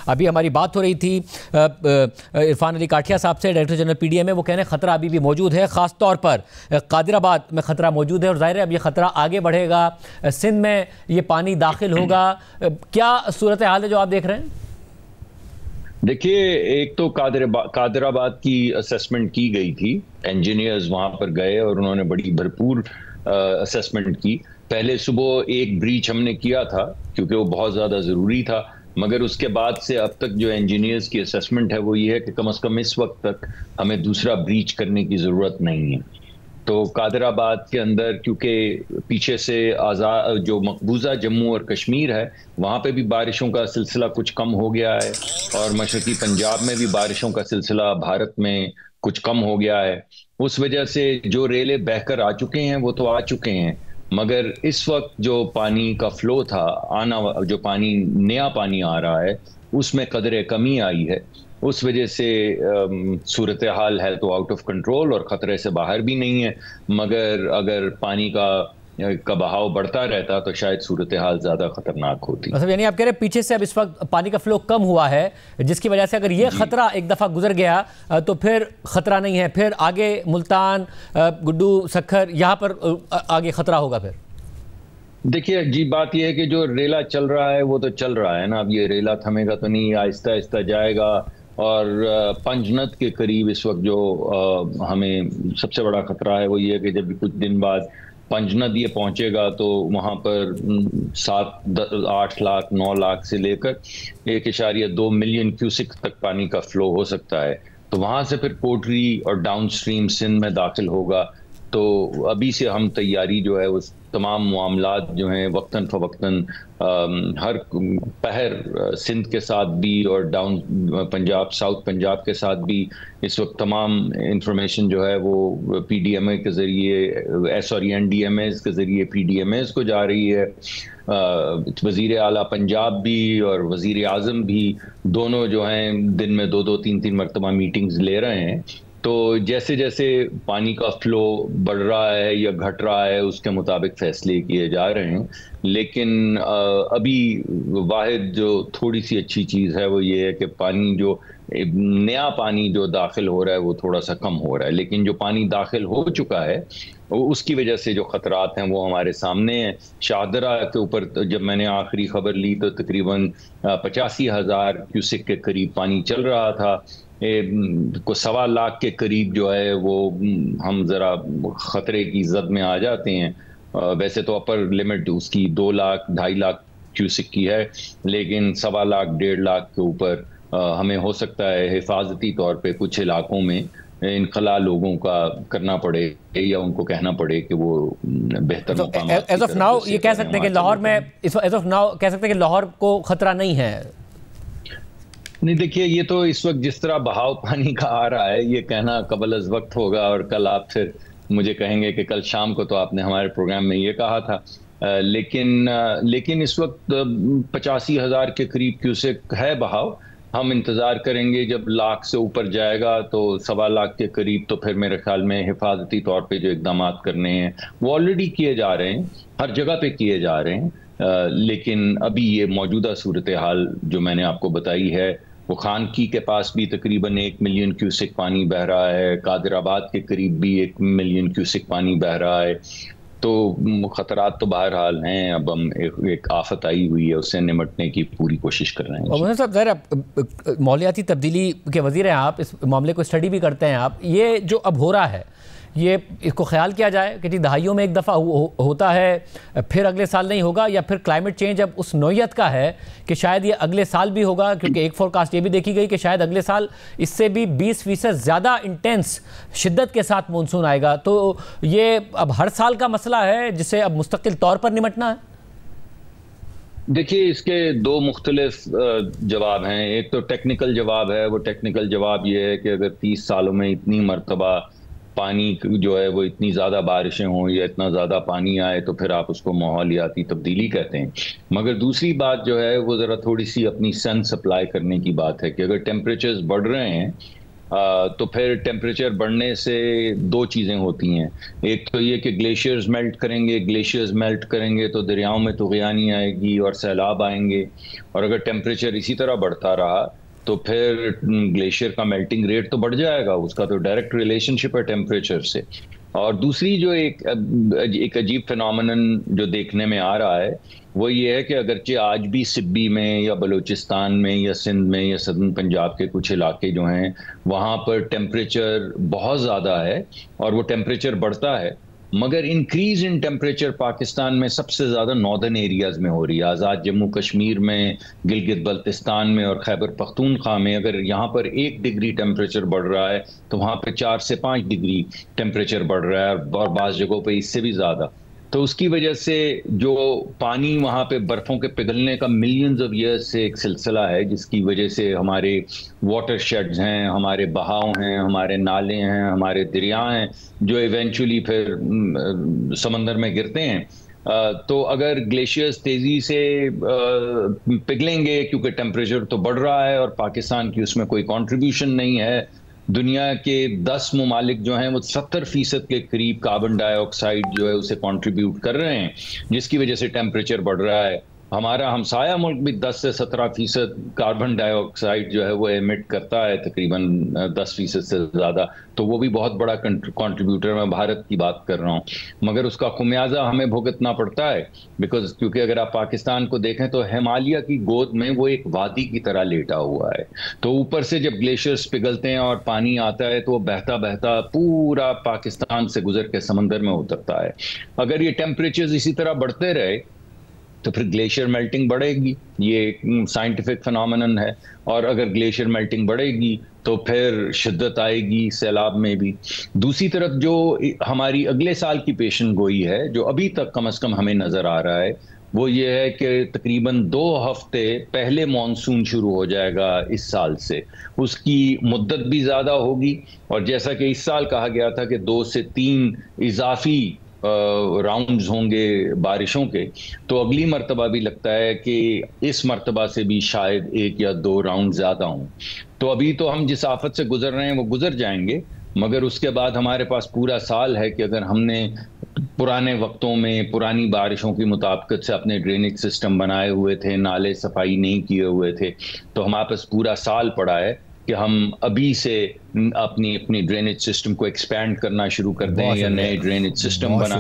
ابھی ہماری بات ہو رہی تھی عرفان علی کاٹھیا صاحب سے، director general P D M A, وہ کہہ رہے ہیں خطرہ ابھی بھی موجود ہے، خاص طور پر قادر آباد میں خطرہ موجود ہے، اور ظاہر ہے اب یہ خطرہ آگے بڑھے گا، سندھ میں یہ پانی داخل ہوگا. کیا صورتحال ہے جو آپ دیکھ رہے ہیں؟ دیکھیے، ایک تو قادر آباد کی اسیسمنٹ کی گئی تھی، انجینئرز وہاں پر گئے اور انہوں نے بڑی بھرپور اسیسمنٹ کی. پہلے صبح ایک بریچ ہم نے کیا تھا کیونکہ وہ بہت زیادہ ضروری تھا، مگر اس کے بعد سے اب تک جو انجینئرز کی اسیسمنٹ ہے وہ یہ ہے کہ کم از کم اس وقت تک ہمیں دوسرا بریچ کرنے کی ضرورت نہیں ہے. تو قادر آباد کے اندر کیونکہ پیچھے سے جو مقبوضہ جموں اور کشمیر ہے وہاں پہ بھی بارشوں کا سلسلہ کچھ کم ہو گیا ہے، اور مشرقی پنجاب میں بھی بارشوں کا سلسلہ بھارت میں کچھ کم ہو گیا ہے. اس وجہ سے جو ریلے بہہ کر آ چکے ہیں وہ تو آ چکے ہیں، مگر اس وقت جو پانی کا فلو تھا، جو نیا پانی آ رہا ہے اس میں قدرے کمی آئی ہے. اس وجہ سے صورتحال ہے تو آؤٹ آف کنٹرول اور خطرے سے باہر بھی نہیں ہے، مگر اگر پانی کا بہاؤ بڑھتا رہتا تو شاید صورتحال زیادہ خطرناک ہوتی. مطلب یعنی آپ کہہ رہے ہیں پیچھے سے اب اس وقت پانی کا فلو کم ہوا ہے، جس کی وجہ سے اگر یہ خطرہ ایک دفعہ گزر گیا تو پھر خطرہ نہیں ہے، پھر آگے ملتان، گڈو، سکھر، یہاں پر آگے خطرہ ہوگا. پھر دیکھیے، عجیب بات یہ ہے کہ جو ریلا چل رہا ہے وہ تو چل رہا ہے نا، اب یہ ریلا تھمے گا تو نہیں، آہستہ آہستہ جائے گا. اور پنجنت کے قریب اس وقت جو ہمیں سب سے بڑا خطرہ ہے وہ یہ ہے کہ جب کچھ دن بعد پنجنت یہ پہنچے گا تو وہاں پر 8 لاکھ 9 لاکھ سے لے کر 1.2 ملین کیوسک تک پانی کا فلو ہو سکتا ہے. تو وہاں سے پھر کوٹری اور ڈاؤن سٹریم سندھ میں داخل ہوگا. تو ابھی سے ہم تیاری جو ہے اس تمام معاملات جو ہیں وقتاً فوقتاً ہر پہر سندھ کے ساتھ بھی اور ڈاؤن پنجاب، ساؤتھ پنجاب کے ساتھ بھی اس وقت تمام انفارمیشن جو ہے وہ پی ڈی ایم اے کے ذریعے این ڈی ایم ایز کے ذریعے پی ڈی ایم ایز کو جا رہی ہے. وزیر اعلیٰ پنجاب بھی اور وزیر اعظم بھی دونوں جو ہیں دن میں 2-3 مرتبہ میٹنگز لے رہے ہیں. تو جیسے جیسے پانی کا فلو بڑھ رہا ہے یا گھٹ رہا ہے اس کے مطابق فیصلے کیے جا رہے ہیں. لیکن ابھی واحد جو تھوڑی سی اچھی چیز ہے وہ یہ ہے کہ پانی جو نیا پانی جو داخل ہو رہا ہے وہ تھوڑا سا کم ہو رہا ہے، لیکن جو پانی داخل ہو چکا ہے اس کی وجہ سے جو خطرات ہیں وہ ہمارے سامنے ہیں. شاہدرہ کے اوپر جب میں نے آخری خبر لی تو تقریباً 85,000 کیوسک کے قریب پانی چل رہا تھا. 1.25 لاکھ کے قریب جو ہے وہ ہم ذرا خطرے کی زد میں آ جاتے ہیں. ویسے تو اپر لمٹ اس کی 2 لاکھ 2.5 لاکھ کیوسک کی ہے، لیکن 1.25 لاکھ 1.5 لاکھ کے اوپر ہمیں ہو سکتا ہے حفاظتی طور پہ کچھ علاقوں میں انخلا لوگوں کا کرنا پڑے یا ان کو کہنا پڑے کہ وہ بہتر مقامات ایز آف ناؤ یہ کہہ سکتے ہیں کہ لاہور میں ایز آف ناؤ کہہ سکتے ہیں کہ لاہور کو خطرہ نہیں ہے. نہیں، دیکھیے یہ تو اس وقت جس طرح بہاؤ پانی کا آ رہا ہے یہ کہنا قبل از وقت ہوگا، اور کل آپ پھر مجھے کہیں گے کہ کل شام کو تو آپ نے ہمارے پروگرام میں یہ کہا تھا. لیکن اس وقت 85,000 کے قریب کیوسک ہے بہاؤ. ہم انتظار کریں گے جب لاکھ سے اوپر جائے گا تو 1.25 لاکھ کے قریب، تو پھر میرے خیال میں حفاظتی طور پہ جو اقدامات کرنے ہیں وہ آلریڈی کیے جا رہے ہیں، ہر جگہ پہ کیے جا رہے ہیں. لیکن ابھی یہ موجودہ صورتحال جو میں نے آپ کو بتائی ہے وہ خانقی کے پاس بھی تقریباً 1 ملین کیوسک پانی بہہ رہا ہے، قادر آباد کے قریب بھی 1 ملین کیوسک پانی بہہ رہا ہے. تو خطرات تو بہرحال ہیں. اب ہم ایک آفت آئی ہوئی ہے، اس سے نمٹنے کی پوری کوشش کر رہے ہیں. مولانا صاحب، ظاہر ماحولیاتی تبدیلی کے وزیر ہیں آپ، اس معاملے کو اسٹڈی بھی کرتے ہیں آپ. یہ جو اب ہو رہا ہے یہ اس کو خیال کیا جائے کہ دہائیوں میں ایک دفعہ ہوتا ہے پھر اگلے سال نہیں ہوگا، یا پھر کلائمیٹ چینج اب اس نوعیت کا ہے کہ شاید یہ اگلے سال بھی ہوگا، کیونکہ ایک فورکاسٹ یہ بھی دیکھی گئی کہ شاید اگلے سال اس سے بھی 20% زیادہ انٹینس شدت کے ساتھ مونسون آئے گا. تو یہ اب ہر سال کا مسئلہ ہے جسے اب مستقل طور پر نمٹنا ہے. دیکھیے، اس کے 2 مختلف جواب ہیں. ایک تو ٹیکنیکل جواب ہے. وہ ٹیکنیکل جواب یہ ہے کہ اگر 30 سالوں میں اتنی مرتبہ پانی جو ہے وہ اتنی زیادہ بارشیں ہوں یا اتنا زیادہ پانی آئے تو پھر آپ اس کو ماحولیاتی تبدیلی کہتے ہیں. مگر دوسری بات جو ہے وہ ذرا تھوڑی سی اپنی سینس اپلائی کرنے کی بات ہے کہ اگر ٹیمپریچرز بڑھ رہے ہیں تو پھر ٹیمپریچر بڑھنے سے دو چیزیں ہوتی ہیں. ایک تو یہ کہ گلیشیئرز میلٹ کریں گے تو دریاؤں میں طغیانی آئے گی اور سیلاب آئیں گے, اور اگر ٹیمپریچر اسی طرح بڑھتا رہا تو پھر گلیشیئر کا میلٹنگ ریٹ تو بڑھ جائے گا, اس کا تو ڈائریکٹ ریلیشن شپ ہے ٹیمپریچر سے. اور دوسری جو ایک عجیب فینومینن جو دیکھنے میں آ رہا ہے وہ یہ ہے کہ اگرچہ آج بھی سبی میں یا بلوچستان میں یا سندھ میں یا سدرن پنجاب کے کچھ علاقے جو ہیں وہاں پر ٹیمپریچر بہت زیادہ ہے اور وہ ٹیمپریچر بڑھتا ہے, مگر انکریز ان ٹیمپریچر پاکستان میں سب سے زیادہ ناردرن ایریاز میں ہو رہی ہے. آزاد جموں کشمیر میں, گلگت بلتستان میں اور خیبر پختونخوا میں اگر یہاں پر 1 ڈگری ٹیمپریچر بڑھ رہا ہے تو وہاں پہ 4 سے 5 ڈگری ٹیمپریچر بڑھ رہا ہے, اور بعض جگہوں پہ اس سے بھی زیادہ. تو اس کی وجہ سے جو پانی وہاں پہ برفوں کے پگھلنے کا ملینز آف ایئرز سے ایک سلسلہ ہے, جس کی وجہ سے ہمارے واٹر شیڈز ہیں, ہمارے بہاؤ ہیں, ہمارے نالے ہیں, ہمارے دریا ہیں جو ایونچولی پھر سمندر میں گرتے ہیں. تو اگر گلیشیئرز تیزی سے پگھلیں گے کیونکہ ٹیمپریچر تو بڑھ رہا ہے اور پاکستان کی اس میں کوئی کنٹریبیوشن نہیں ہے, دنیا کے 10 ممالک جو ہیں وہ 70% کے قریب کاربن ڈائی آکسائڈ جو ہے اسے کنٹریبیوٹ کر رہے ہیں, جس کی وجہ سے ٹیمپریچر بڑھ رہا ہے. ہمارا ہمسایہ ملک بھی 10 سے 17% کاربن ڈائی آکسائڈ جو ہے وہ ایمٹ کرتا ہے, تقریباً 10% سے زیادہ, تو وہ بھی بہت بڑا کنٹریبیوٹر. میں بھارت کی بات کر رہا ہوں, مگر اس کا خمیازہ ہمیں بھگتنا پڑتا ہے کیونکہ اگر آپ پاکستان کو دیکھیں تو ہمالیہ کی گود میں وہ ایک وادی کی طرح لیٹا ہوا ہے, تو اوپر سے جب گلیشیئرز پگھلتے ہیں اور پانی آتا ہے تو وہ بہتا بہتا پورا پاکستان سے گزر کے سمندر میں اترتا ہے. اگر یہ ٹیمپریچرز اسی طرح بڑھتے رہے تو پھر گلیشیئر میلٹنگ بڑھے گی, یہ ایک سائنٹیفک فینومینن ہے, اور اگر گلیشیئر میلٹنگ بڑھے گی تو پھر شدت آئے گی سیلاب میں بھی. دوسری طرف جو ہماری اگلے سال کی پیشن گوئی ہے جو ابھی تک کم از کم ہمیں نظر آ رہا ہے وہ یہ ہے کہ تقریباً 2 ہفتے پہلے مانسون شروع ہو جائے گا اس سال سے, اس کی مدت بھی زیادہ ہوگی, اور جیسا کہ اس سال کہا گیا تھا کہ 2 سے 3 اضافی راؤنڈز ہوں گے بارشوں کے, تو اگلی مرتبہ بھی لگتا ہے کہ اس مرتبہ سے بھی شاید 1 یا 2 راؤنڈ زیادہ ہوں. تو ابھی تو ہم جس آفت سے گزر رہے ہیں وہ گزر جائیں گے, مگر اس کے بعد ہمارے پاس پورا سال ہے کہ اگر ہم نے پرانے وقتوں میں پرانی بارشوں کی مطابقت سے اپنے ڈرینیج سسٹم بنائے ہوئے تھے, نالے صفائی نہیں کیے ہوئے تھے, تو ہمارے پاس پورا سال پڑا ہے کہ ہم ابھی سے اپنی ڈرینیج سسٹم کو ایکسپینڈ کرنا شروع کر دیں یا نئے ڈرینیج سسٹم بنا.